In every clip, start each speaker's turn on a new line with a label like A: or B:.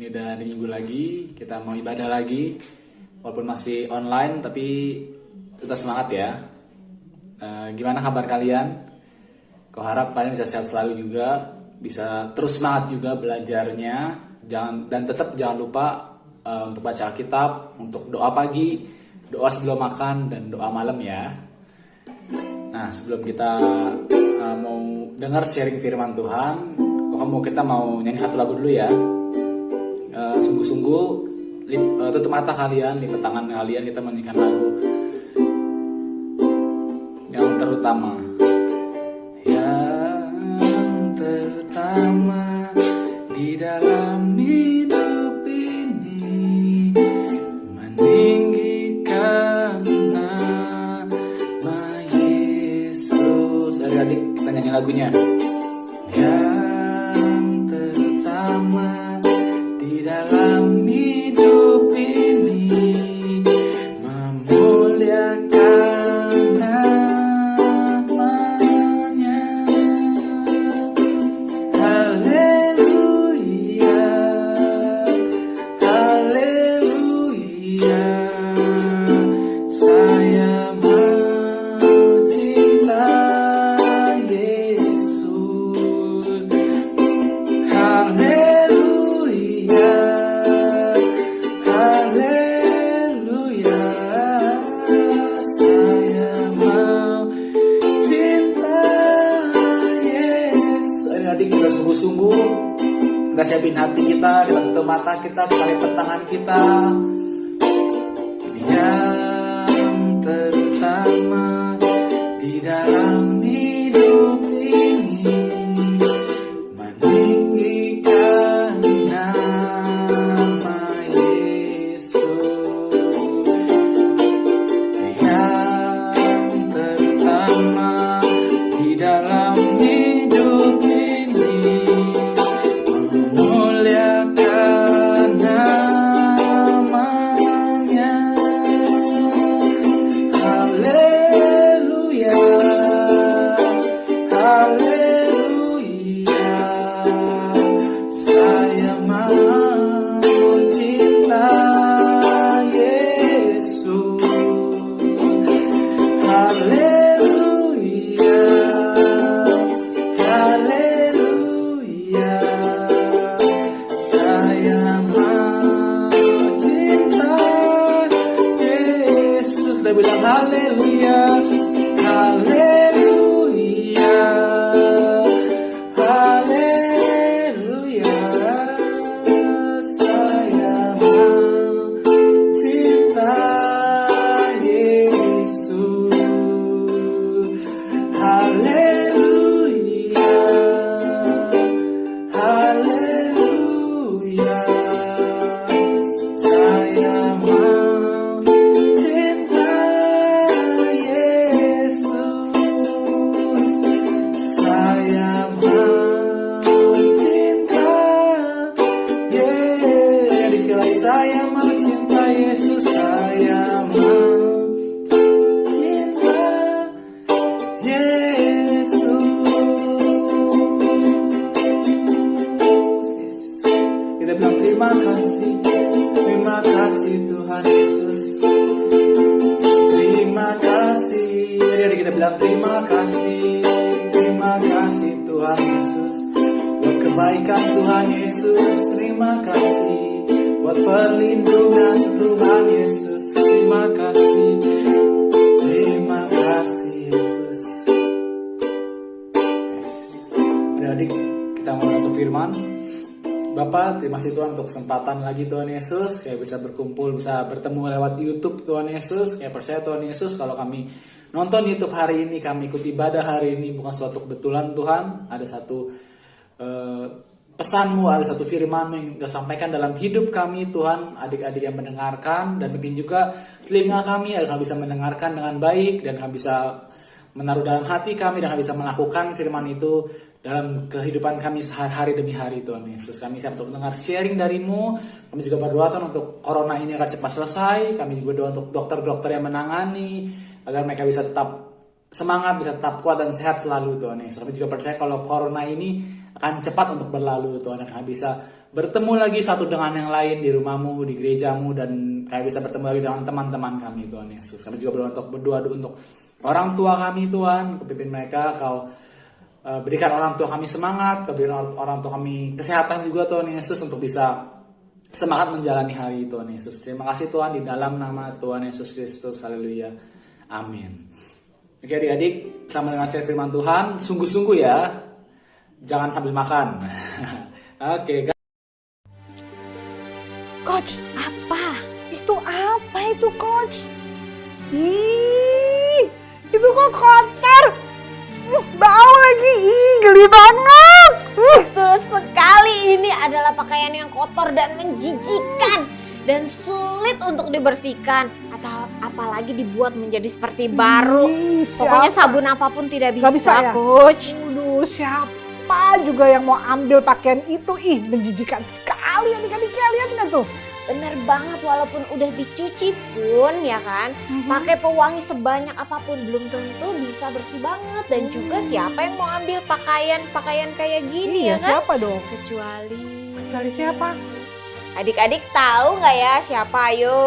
A: Ini udah hari Minggu lagi, kita mau ibadah lagi. Walaupun masih online, tapi tetap semangat ya. Gimana kabar kalian? Kau harap kalian bisa sehat selalu juga, bisa terus semangat juga belajarnya. Dan tetap jangan lupa untuk baca Alkitab, untuk doa pagi, doa sebelum makan, dan doa malam ya. Nah, sebelum kita mau dengar sharing firman Tuhan, kita mau nyanyi satu lagu dulu ya. Sungguh-sungguh tutup mata kalian, lipat tangan kalian, kita menyanyikan lagu yang terutama. Yang terutama di dalam hidup ini, meninggikan nama Yesus. Adik-adik, kita nyanyi lagunya. Yang terutama di dalam hidup ini, memuliakan namanya. Haleluya, haleluya. Saya mencinta Yesus. Haleluya, haleluya. Saya mau cinta Yesus. Adik-adik, kita sungguh-sungguh, kita siapin hati kita, kita tutup mata kita lipat tangan kita. Yang terutama di dalam hidup ini, meninggikan nama Yesus. Yang terutama di dalam hidup ini, memuliakan namanya. Haleluya, haleluya. Saya mau cinta Yesus. Haleluya, haleluya. Saya mau cinta Yesus. Kita bilang haleluya, haleluya, haleluya. Saya mau cinta Yesus. Haleluya, haleluya. Saya mau cinta Yesus. Saya mau cinta Yesus. Sekali lagi, saya mau cinta Yesus. Saya mau cinta Yesus. Kita bilang terima kasih Tuhan Yesus. Terima kasih. Jadi kita bilang terima kasih Tuhan Yesus. Buat kebaikan Tuhan Yesus, terima kasih. Buat perlindungan Tuhan Yesus, terima kasih Yesus. Adik-adik, kita mau satu firman. Bapak, terima kasih Tuhan untuk kesempatan lagi Tuhan Yesus, kayak bisa berkumpul, bisa bertemu lewat YouTube Tuhan Yesus. Kayak percaya Tuhan Yesus, kalau kami nonton YouTube hari ini, kami ikut ibadah hari ini, bukan suatu kebetulan Tuhan. Ada satu pesan-Mu, ada satu firman yang Kau sampaikan dalam hidup kami Tuhan, adik-adik yang mendengarkan, dan mungkin juga telinga kami agar kami bisa mendengarkan dengan baik, dan kami bisa menaruh dalam hati kami, dan kami bisa melakukan firman itu dalam kehidupan kami hari demi hari Tuhan Yesus. Kami siap untuk mendengar sharing dari-Mu. Kami juga berdoa Tuhan untuk corona ini agar cepat selesai. Kami juga berdoa untuk dokter-dokter yang menangani, agar mereka bisa tetap semangat, bisa tetap kuat dan sehat selalu Tuhan Yesus. Kami juga percaya kalau corona ini akan cepat untuk berlalu Tuhan, dan kami bisa bertemu lagi satu dengan yang lain di rumahmu, di gerejamu, dan kami bisa bertemu lagi dengan teman-teman kami Tuhan Yesus. Kami juga berdoa untuk orang tua kami Tuhan, pimpin mereka, Kau berikan orang tua kami semangat, Kau berikan orang tua kami kesehatan juga Tuhan Yesus untuk bisa semangat menjalani hari Tuhan Yesus. Terima kasih Tuhan, di dalam nama Tuhan Yesus Kristus, haleluya, amin. Oke adik-adik, sama dengan share firman Tuhan, sungguh-sungguh ya, jangan sambil makan. Oke.
B: Coach,
C: Apa?
B: itu apa itu Coach? Ih, itu kok kotor. Bau lagi, geli banget.
C: Betul sekali, ini adalah pakaian yang kotor dan menjijikan dan sulit untuk dibersihkan atau apalagi dibuat menjadi seperti baru. Pokoknya sabun apapun tidak bisa,
B: Gak bisa ya?
C: Coach.
B: Aduh, siapa juga yang mau ambil pakaian itu? Ih, menjijikan sekali adik-adik, lihat nggak tuh?
C: Bener banget, walaupun udah dicuci pun ya kan, pakai pewangi sebanyak apapun belum tentu bisa bersih banget. Dan juga siapa yang mau ambil pakaian kayak gini
B: Iya,
C: ya kan?
B: siapa dong?
C: Kecuali
B: Siapa?
C: adik-adik tahu nggak ya siapa? Ayo.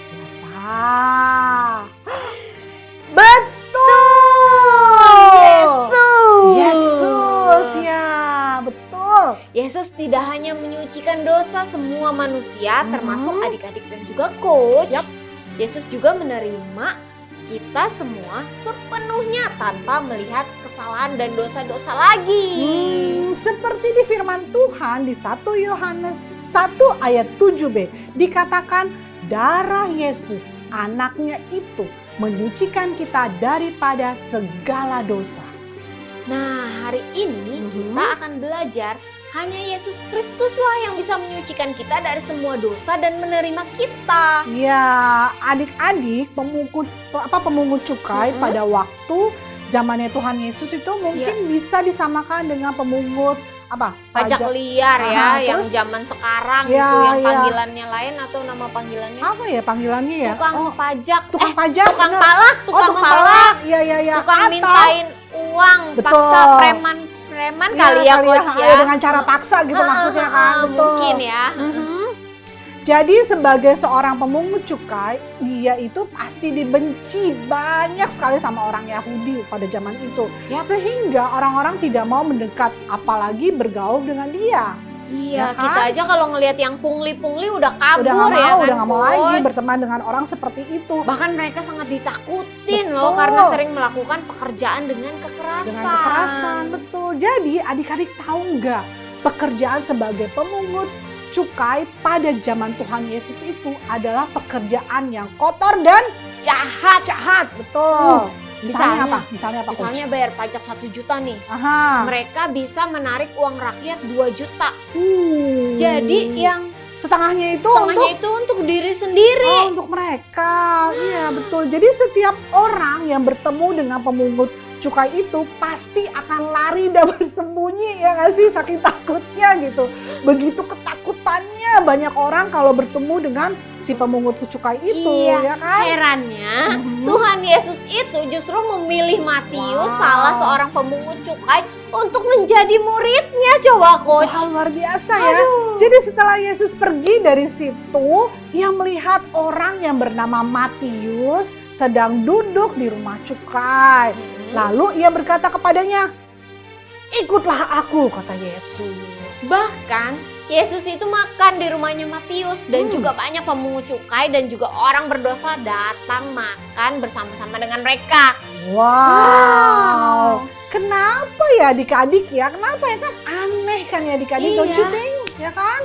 B: Siapa? Betul! Yesus, ya betul.
C: Yesus tidak hanya menyucikan dosa semua manusia, termasuk adik-adik dan juga coach.
B: Yap.
C: Yesus juga menerima kita semua sepenuhnya tanpa melihat kesalahan dan dosa-dosa lagi.
B: Seperti di firman Tuhan di 1 Yohanes 1 ayat 7b dikatakan darah Yesus anaknya itu menyucikan kita daripada segala dosa.
C: Nah, hari ini kita akan belajar hanya Yesus Kristuslah yang bisa menyucikan kita dari semua dosa dan menerima kita.
B: Ya, adik-adik pemungut cukai pada waktu zamannya Tuhan Yesus itu mungkin bisa disamakan dengan pemungut
C: Pajak liar ya, yang
B: terus,
C: zaman sekarang
B: ya,
C: gitu, yang
B: ya.
C: panggilannya lain atau nama panggilannya?
B: Apa ya panggilannya ya?
C: Tukang pajak,
B: tukang pajak,
C: tukang
B: bener.
C: palak, tukang palak,
B: Iya.
C: tukang mintain uang,
B: Betul.
C: paksa preman kali ya coach ya.
B: Dengan cara paksa gitu maksudnya kan. Betul.
C: Mungkin ya.
B: Jadi sebagai seorang pemungut cukai, dia itu pasti dibenci banyak sekali sama orang Yahudi pada zaman itu.
C: Yap.
B: Sehingga orang-orang tidak mau mendekat, apalagi bergaul dengan dia.
C: Iya,
B: Ya kan?
C: kita aja kalau ngelihat yang pungli-pungli udah kabur
B: Udah
C: ya
B: nggak mau
C: Coach?
B: lagi berteman dengan orang seperti itu.
C: Bahkan mereka sangat ditakutin
B: Betul.
C: loh karena sering melakukan pekerjaan dengan kekerasan.
B: Dengan kekerasan, betul. Jadi adik-adik tahu nggak, pekerjaan sebagai pemungut cukai pada zaman Tuhan Yesus itu adalah pekerjaan yang kotor dan jahat, betul. Misalnya apa? Misalnya apa?
C: Misalnya bayar pajak 1 juta nih.
B: Aha.
C: Mereka bisa menarik uang rakyat 2 juta. Jadi yang
B: setengahnya itu
C: untuk diri sendiri.
B: untuk mereka. Iya, betul. Jadi setiap orang yang bertemu dengan pemungut cukai itu pasti akan lari dan bersembunyi, ya nggak sih, saking takutnya gitu. Begitu ketakutannya banyak orang kalau bertemu dengan si pemungut cukai itu,
C: Iya,
B: ya kan?
C: herannya Tuhan Yesus itu justru memilih Matius, salah seorang pemungut cukai, untuk menjadi muridnya. Coba coach.
B: Wah, luar biasa ya. Jadi setelah Yesus pergi dari situ, ia melihat orang yang bernama Matius sedang duduk di rumah cukai. Lalu ia berkata kepadanya, "Ikutlah aku," kata Yesus.
C: Bahkan Yesus itu makan di rumahnya Matius dan juga banyak pemungut cukai dan juga orang berdosa datang makan bersama-sama dengan mereka.
B: Wow. Kenapa ya adik-adik ya? Kenapa ya kan? Aneh kan ya adik-adik, don't you think? Ya kan?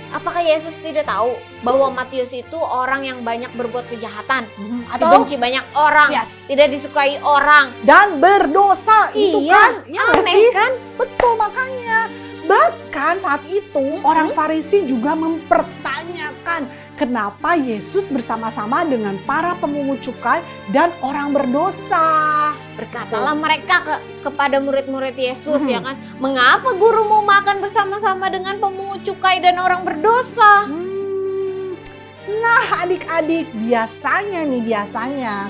C: Apakah Yesus tidak tahu bahwa Matius itu orang yang banyak berbuat kejahatan,
B: Atau
C: dibenci banyak orang,
B: Yes.
C: tidak disukai orang,
B: dan berdosa itu kan? Ya nggak
C: aneh
B: sih?
C: kan?
B: Betul, makanya. Bahkan saat itu orang Farisi juga mempertanyakan kenapa Yesus bersama-sama dengan para pemungut cukai dan orang berdosa.
C: Berkatalah mereka kepada murid-murid Yesus ya kan, mengapa guru mau makan bersama-sama dengan pemungut cukai dan orang berdosa?
B: Nah adik-adik, biasanya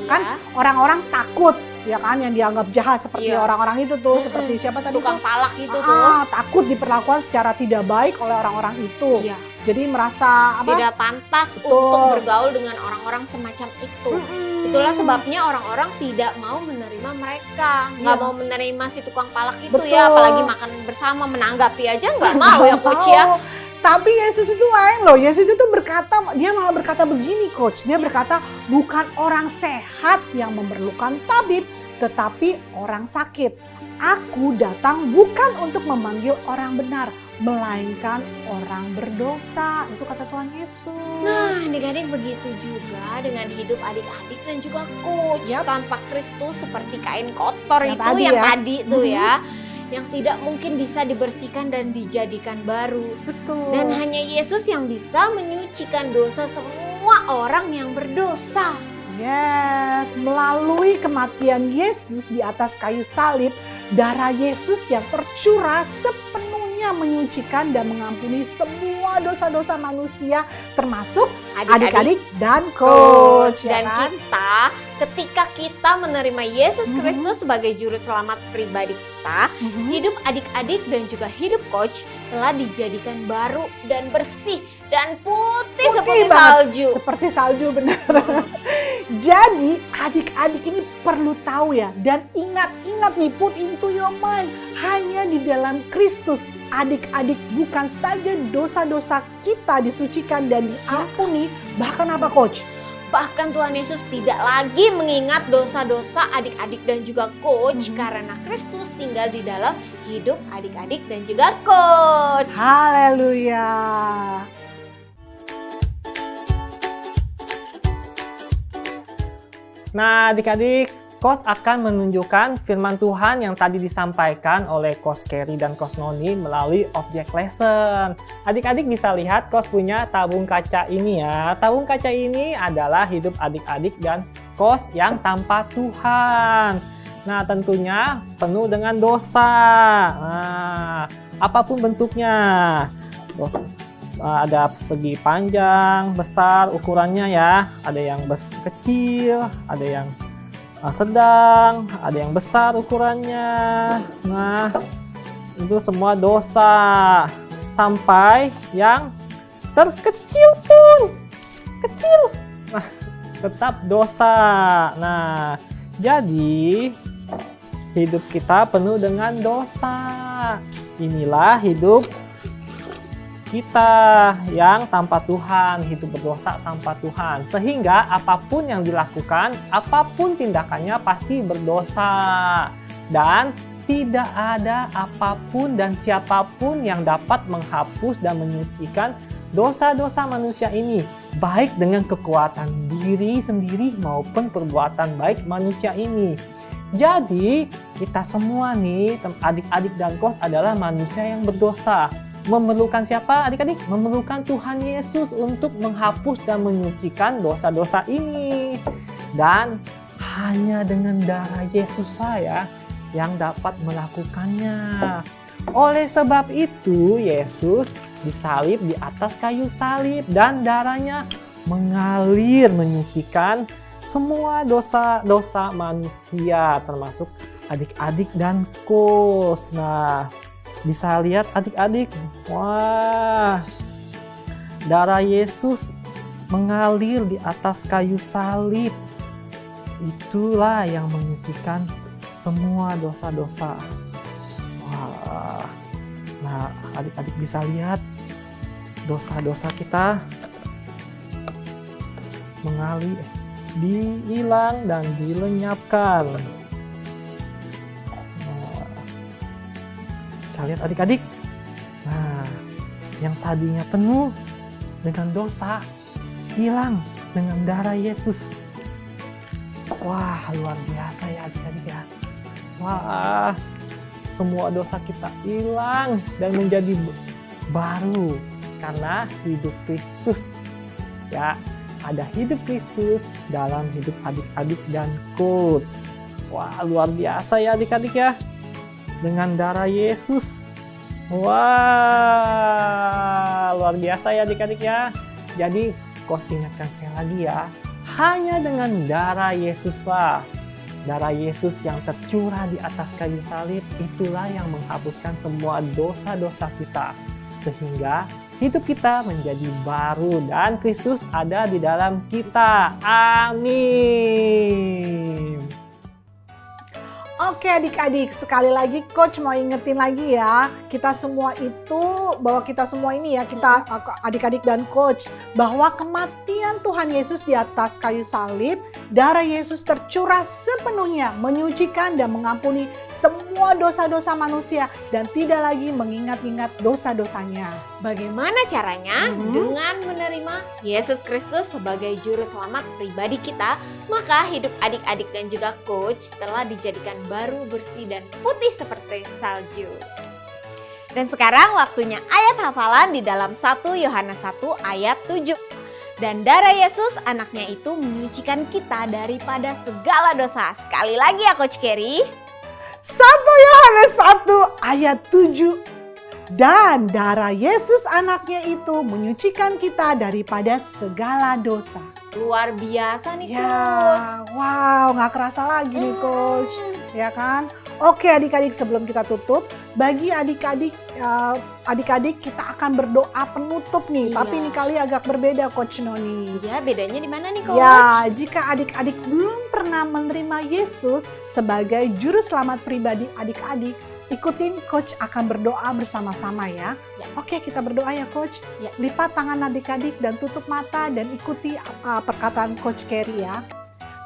B: kan orang-orang takut ya kan, yang dianggap jahat seperti
C: Iya.
B: orang-orang itu tuh, seperti siapa tadi
C: Tukang
B: tuh?
C: palak itu tuh.
B: Takut diperlakukan secara tidak baik oleh orang-orang itu.
C: Iya.
B: Jadi merasa apa?
C: Tidak pantas
B: Betul.
C: untuk bergaul dengan orang-orang semacam itu.
B: Mm-mm.
C: Itulah sebabnya orang-orang tidak mau menerima mereka, nggak
B: Iya.
C: mau menerima si tukang palak itu
B: Betul.
C: ya, apalagi makan bersama, menanggapi aja nggak mau ya coach ya.
B: Mau. Tapi Yesus itu lain loh. Yesus itu berkata, dia malah berkata begini coach. Dia berkata, bukan orang sehat yang memerlukan tabib, tetapi orang sakit. Aku datang bukan untuk memanggil orang benar, melainkan orang berdosa. Itu kata Tuhan Yesus.
C: Nah, adik-adik begitu juga dengan hidup adik-adik dan juga coach.
B: Yap.
C: Tanpa Kristus seperti kain kotor
B: Yang
C: itu
B: tadi
C: yang
B: ya.
C: tadi tuh
B: Mhm.
C: ya. Yang tidak mungkin bisa dibersihkan dan dijadikan baru.
B: Betul.
C: Dan hanya Yesus yang bisa menyucikan dosa semua orang yang berdosa.
B: Yes, melalui kematian Yesus di atas kayu salib, darah Yesus yang tercurah sepenuhnya menyucikan dan mengampuni semua dosa-dosa manusia, termasuk adik-adik dan coach. ya
C: Dan
B: kan?
C: kita, ketika kita menerima Yesus
B: Mhm.
C: Kristus sebagai juru selamat pribadi kita,
B: Mhm.
C: hidup adik-adik dan juga hidup coach telah dijadikan baru dan bersih dan putih seperti
B: banget.
C: salju.
B: Seperti salju, benar. Jadi adik-adik ini perlu tahu ya, dan ingat nih, put into your mind, hanya di dalam Kristus adik-adik bukan saja dosa-dosa kita disucikan dan diampuni, bahkan apa coach?
C: Bahkan Tuhan Yesus tidak lagi mengingat dosa-dosa adik-adik dan juga coach karena Kristus tinggal di dalam hidup adik-adik dan juga coach.
B: Haleluya.
D: Nah, adik-adik, Coach akan menunjukkan firman Tuhan yang tadi disampaikan oleh Coach Kerry dan Coach Noni melalui object lesson. Adik-adik bisa lihat Coach punya tabung kaca ini ya. Tabung kaca ini adalah hidup adik-adik dan Coach yang tanpa Tuhan. Nah, tentunya penuh dengan dosa. Nah, apapun bentuknya. Dosa. Ada segi panjang, besar ukurannya ya. Ada yang kecil, ada yang sedang, ada yang besar ukurannya. Nah, itu semua dosa. Sampai yang terkecil pun kecil. Nah, tetap dosa. Nah, jadi hidup kita penuh dengan dosa. Inilah hidup kita yang tanpa Tuhan, hidup berdosa tanpa Tuhan. Sehingga apapun yang dilakukan, apapun tindakannya pasti berdosa. Dan tidak ada apapun dan siapapun yang dapat menghapus dan menyucikan dosa-dosa manusia ini. Baik dengan kekuatan diri sendiri maupun perbuatan baik manusia ini. Jadi kita semua nih, adik-adik dan coach adalah manusia yang berdosa. Memerlukan siapa adik-adik? Memerlukan Tuhan Yesus untuk menghapus dan menyucikan dosa-dosa ini. Dan hanya dengan darah Yesuslah ya yang dapat melakukannya. Oleh sebab itu Yesus disalib di atas kayu salib dan darahnya mengalir menyucikan semua dosa-dosa manusia termasuk adik-adik dan coach. Nah, bisa lihat adik-adik, wah, darah Yesus mengalir di atas kayu salib. Itulah yang menyucikan semua dosa-dosa. Wah, nah adik-adik bisa lihat dosa-dosa kita mengalir, dihilang dan dilenyapkan. Bisa lihat adik-adik. Nah, yang tadinya penuh dengan dosa hilang dengan darah Yesus. Wah, luar biasa ya adik-adik ya. Wah, semua dosa kita hilang dan menjadi baru karena hidup Kristus. Ya, ada hidup Kristus dalam hidup adik-adik dan coach. Wah, luar biasa ya adik-adik ya. Dengan darah Yesus. Wah, luar biasa ya adik-adik ya. Jadi, coach ingatkan sekali lagi ya. Hanya dengan darah Yesuslah Darah Yesus yang tercurah di atas kayu salib, itulah yang menghapuskan semua dosa-dosa kita. Sehingga hidup kita menjadi baru dan Kristus ada di dalam kita. Amin.
B: Oke adik-adik, sekali lagi Coach mau ingetin lagi ya, kita semua itu, bahwa kita semua ini ya, kita adik-adik dan Coach, bahwa kematian Tuhan Yesus di atas kayu salib, darah Yesus tercurah sepenuhnya, menyucikan dan mengampuni semua dosa-dosa manusia dan tidak lagi mengingat-ingat dosa-dosanya.
C: Bagaimana caranya? Dengan menerima Yesus Kristus sebagai juru selamat pribadi kita, maka hidup adik-adik dan juga Coach telah dijadikan baru, bersih, dan putih seperti salju. Dan sekarang waktunya ayat hafalan di dalam 1 Yohanes 1 ayat 7. Dan darah Yesus anaknya itu menyucikan kita daripada segala dosa. Sekali lagi ya Coach Kerry.
B: 1 Yohanes 1 ayat 7. Dan darah Yesus anaknya itu menyucikan kita daripada segala dosa.
C: Luar biasa nih Coach.
B: Ya, wow, nggak kerasa lagi nih Coach, ya kan? Oke adik-adik, sebelum kita tutup, bagi adik-adik kita akan berdoa penutup nih.
C: Iya.
B: Tapi ini kali agak berbeda Coach Noni.
C: Ya, bedanya di mana nih Coach?
B: Ya, jika adik-adik belum pernah menerima Yesus sebagai juru selamat pribadi adik-adik, ikutin Coach akan berdoa bersama-sama ya. Oke, kita berdoa ya Coach.
C: Ya.
B: Lipat tangan adik-adik dan tutup mata dan ikuti perkataan Coach Kerry ya.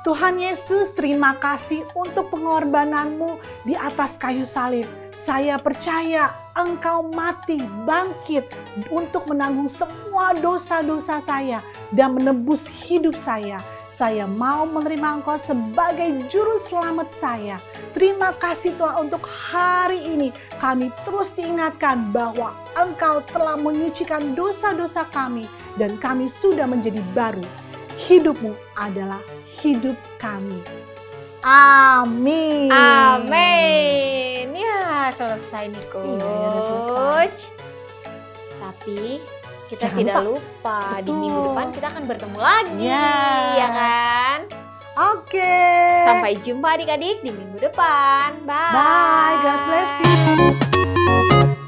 B: Tuhan Yesus, terima kasih untuk pengorbananmu di atas kayu salib. Saya percaya Engkau mati, bangkit untuk menanggung semua dosa-dosa saya dan menebus hidup saya. Saya mau menerima Engkau sebagai juru selamat saya. Terima kasih Tuhan untuk hari ini. Kami terus diingatkan bahwa Engkau telah menyucikan dosa-dosa kami dan kami sudah menjadi baru. Hidupmu adalah hidup kami. Amin.
C: Amin. Ya, selesai nih Coach.
B: Iya, ya udah selesai.
C: Tapi kita
B: Jangan
C: tidak
B: lupa.
C: lupa di
B: Betul.
C: minggu depan kita akan bertemu lagi,
B: Ya.
C: ya kan?
B: Oke.
C: Sampai jumpa adik-adik di minggu depan. Bye.
B: Bye. God bless you.